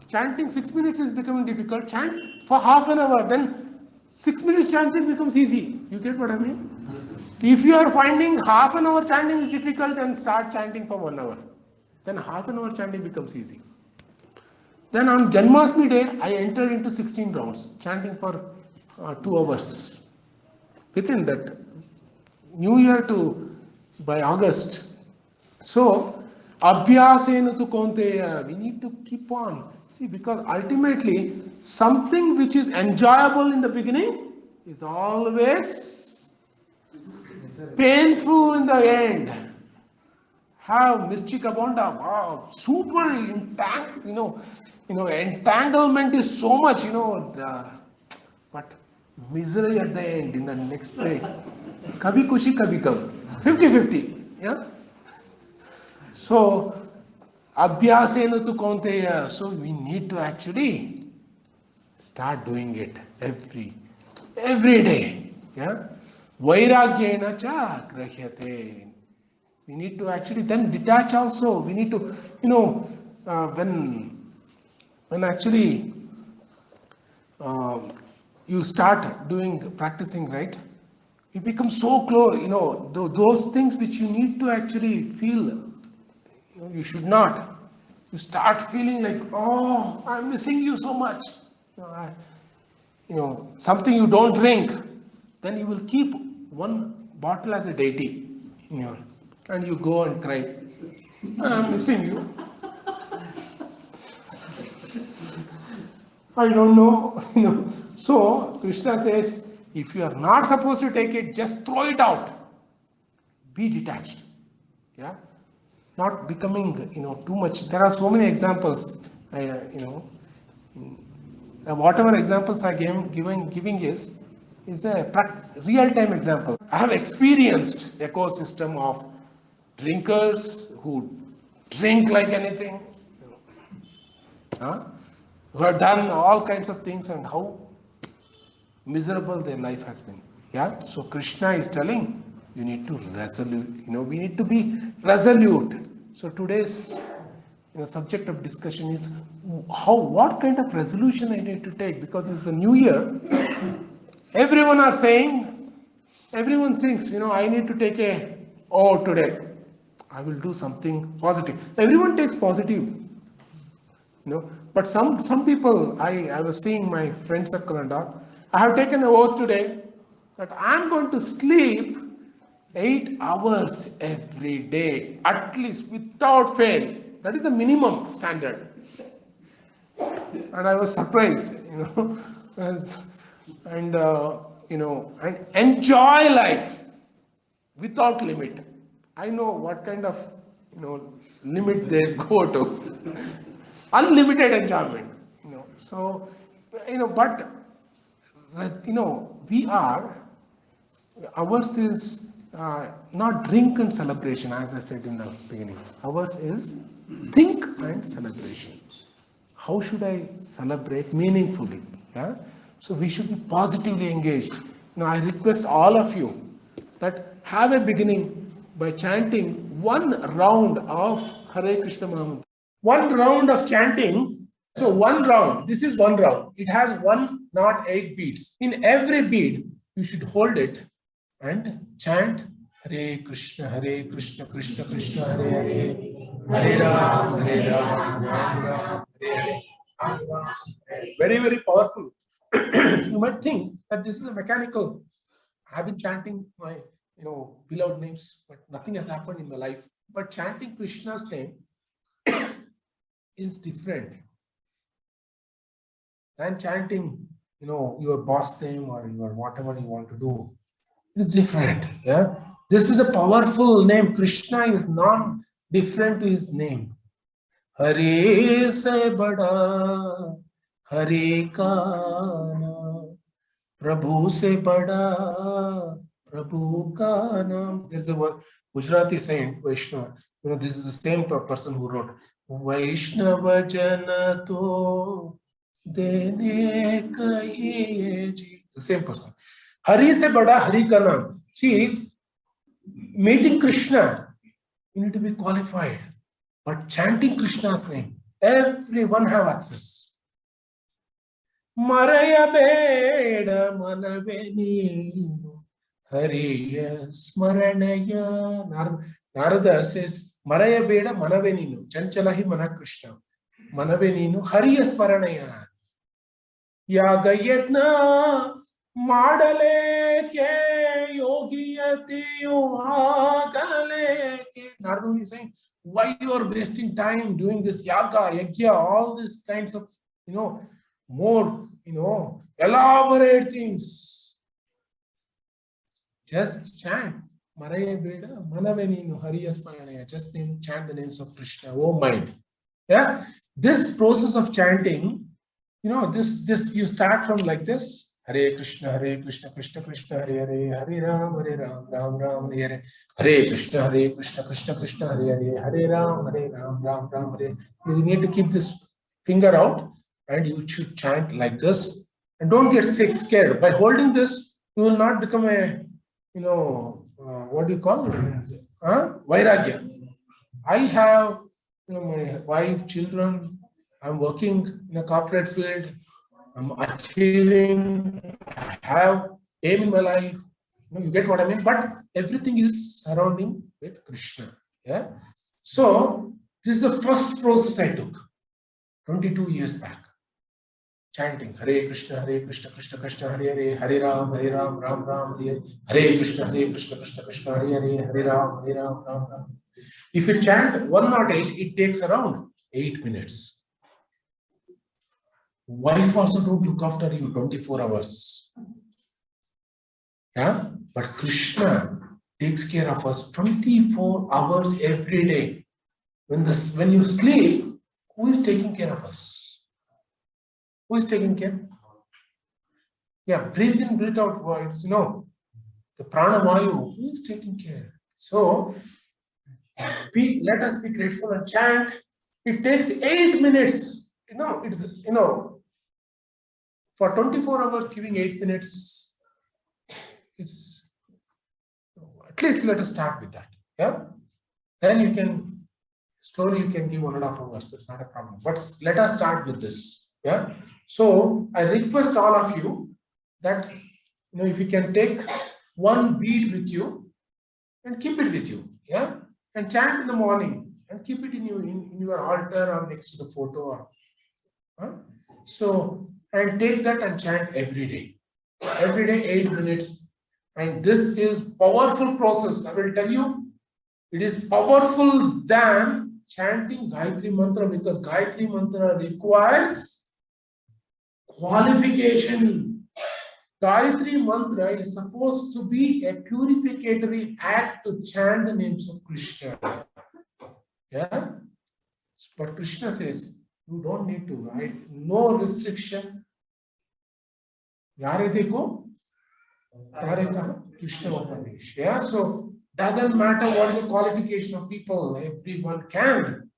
Chanting 6 minutes is becoming difficult. Chant for half an hour. Then 6 minutes chanting becomes easy. You get what I mean? If you are finding half an hour chanting is difficult, then start chanting for 1 hour. Then half an hour chanting becomes easy. Then on Janmashtami day, I entered into 16 rounds, chanting for 2 hours. Within that, New Year to by August. So, Abhyasena tu kaunteya, we need to keep on. See, because ultimately, something which is enjoyable in the beginning is always painful in the end. Have Mirchi Kabonda, wow, super entanglement is so much, but misery at the end in the next day. Kabhi Kushi Kabhi Gum, 50-50. Yeah. So, Abhyasena tu kaunteya. So we need to actually start doing it every day. Yeah. Vairagyena cha grahyate. We need to actually then detach also. We need to, when actually you start practicing, right? You become so close, those things which you need to actually feel, you should not. You start feeling like, oh, I'm missing you so much. Something you don't drink, then you will keep one bottle as a deity and you go and cry. I'm missing you. I don't know. So Krishna says, if you are not supposed to take it, just throw it out. Be detached. Yeah. Not becoming, too much. There are so many examples. Whatever examples I giving is a real-time example. I have experienced ecosystem of drinkers who drink like anything, who have done all kinds of things and how miserable their life has been. Yeah. So Krishna is telling you need to resolute. We need to be resolute. So today's subject of discussion is what kind of resolution I need to take, because it's a new year. Everyone thinks, I need to take today I will do something positive. Everyone takes positive, but some people, I was seeing my friend circle and all, I have taken an oath today that I am going to sleep 8 hours every day, at least, without fail. That is the minimum standard. And I was surprised, and and enjoy life without limit. I know what kind of limit they go to. Unlimited enjoyment. So but we are, ours is not drink and celebration, as I said in the beginning. Ours is think and celebration. How should I celebrate meaningfully? Yeah? So we should be positively engaged. Now I request all of you that have a beginning by chanting one round of Hare Krishna Mahamantra. One round of chanting. So one round, this is one round. It has one, not 8 beats. In every beat, you should hold it and chant Hare Krishna, Krishna Krishna, Hare Hare, Hare Ram, Ram Ram, Hare Hare. Very, very powerful. You might think that this is a mechanical. I've been chanting my, beloved names, but nothing has happened in my life. But chanting Krishna's name is different than chanting, your boss name or your whatever you want to do. It's different. Yeah, this is a powerful name. Krishna is non-different to his name. Hare se bada Hare ka naam, Prabhu se bada Prabhu ka naam. There's a word, Gujarati saint Vaishnava. This is the same person who wrote Vaishnava jana to dene kahiye ji. The same person. Hari se bada Hari ka naam. See, meeting Krishna, you need to be qualified. But chanting Krishna's name, everyone have access. Maraya beda manave neenu Hariya smaranaya. Narada says, Maraya beda manave neenu Chanchalahi mana Krishna manave neenu Hariya smaranaya. Yaga yajna madaleke yogiyatiyu agaleke. Narada is saying, why you are wasting time doing this yaga, yajna, all these kinds of, more, elaborate things. Just chant. Maraya Beda, Manaveninu, Hariyasmayanaya. Just chant the names of Krishna. Oh mind. Yeah. This process of chanting, this you start from like this. Hare Krishna, Krishna Krishna, Hare Hare, Hare Ram, Ram Ram, Hare Hare. Hare Krishna, Krishna Krishna, Hare Hare, Hare Ram, Ram Ram, Hare. You need to keep this finger out and you should chant like this. And don't get scared. By holding this, you will not become a, what do you call it? Vairagya. I have, my wife, children. I'm working in a corporate field. I'm achieving. I have aim in my life. You get what I mean? But everything is surrounding with Krishna. Yeah. So this is the first process I took 22 years back. Chanting Hare Krishna, Krishna Krishna, Hare Hare, Hare Ram, Ram Ram, Hare Hare Krishna, Krishna Krishna, Hare Hare, Hare Ram, Ram Ram. If you chant 108, it takes around 8 minutes. Wife also don't look after you 24 hours. Yeah? But Krishna takes care of us 24 hours every day. When you sleep, who is taking care of us? Who is taking care? Yeah, breathe in, breathe out words, the prana vayu, who is taking care? So, let us be grateful and chant. It takes 8 minutes. For 24 hours, giving 8 minutes, it's, at least let us start with that. Yeah. Then you can, slowly you can give 1.5 hours. It's not a problem. But let us start with this. Yeah. So I request all of you that, if you can take one bead with you and keep it with you. Yeah. And chant in the morning and keep it in your altar or next to the photo. So, and take that and chant every day. Every day, 8 minutes. And this is powerful process. I will tell you, it is powerful than chanting Gayatri Mantra, because Gayatri Mantra requires qualification. Gayatri Mantra is supposed to be a purificatory act to chant the names of Krishna. Yeah? But Krishna says, you don't need to write, no restriction. Yare dekho, tare kaha, Krishna Upadesh. Yeah, so doesn't matter what is the qualification of people, everyone can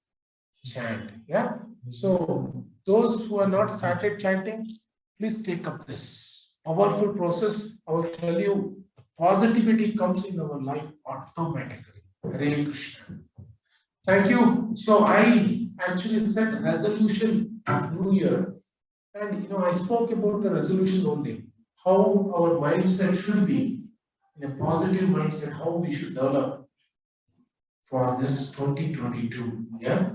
chant. Yeah, so those who are not started chanting, please take up this powerful process. I will tell you, positivity comes in our life automatically. Hare Krishna. Thank you. So I actually set resolution of New Year, and I spoke about the resolution only. How our mindset should be in a positive mindset. How we should develop for this 2022. Yeah.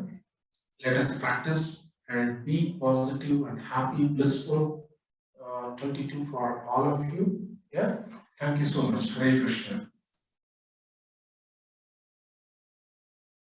Let us practice and be positive and happy, blissful 22 for all of you. Yeah. Thank you so much. Hare Krishna.